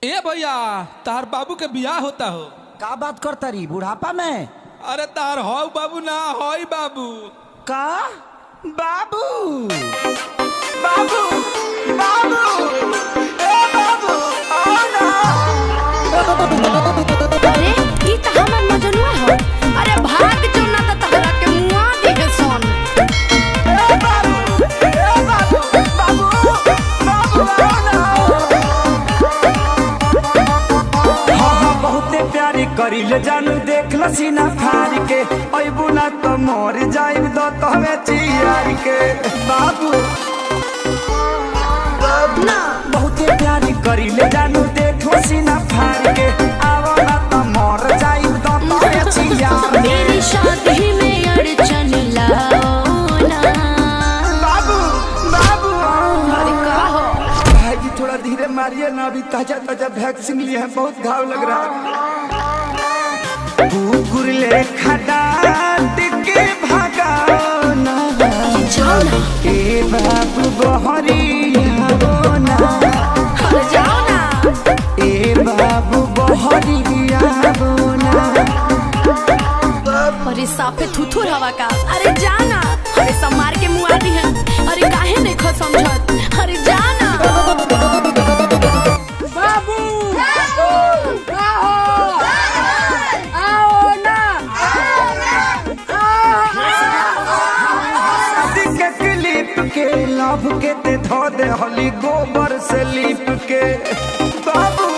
ए भैया तार बाबू के बियाह होता हो। का बात करता रही बुढ़ापा में? अरे तार हो बाबू ना होई बाबू। का बाबू बाबू बाबू ए बाबू आओ ना। अरे ई त हमर मजनुआ हो। अरे भाग जो ना त तहरा के मुआ देहे सन। ए बाबू बाबू बाबू आओ ना। हाँ बहुते प्यारी करिले जानू देख ल सीना फाड़ के अइबू ना तो मर जाइब दो तहवे चियार के बाबू ना बहुते प्यारी करिले जानू देख ल सीना फाड़ के आवो ना तो मर जाइब दो तहवे चियार मेरी शादी में अड़चन लाओ ना। बाबू बाबू अरे का हो? भाई जी थोड़ा धीरे मारिए ना, अभी ताजा ताजा वैक्सीन लिए हैं, बहुत घाव लग रहा है। कुकुर ले खडाट के भगाओ ना। जाओ ना। ए बाबू बहरिया ना। अरे जाओ ना। ए बाबू बहरिया ना। अरे साफे थुथुर हवा का। अरे जाना। अरे सब मार के मुआ दी है। अरे काहे नहीं खो समझत। अरे जाना। बाबू आओ ना। के क्लिप के लव के ते धो दे हली गोबर से लिप के बाबू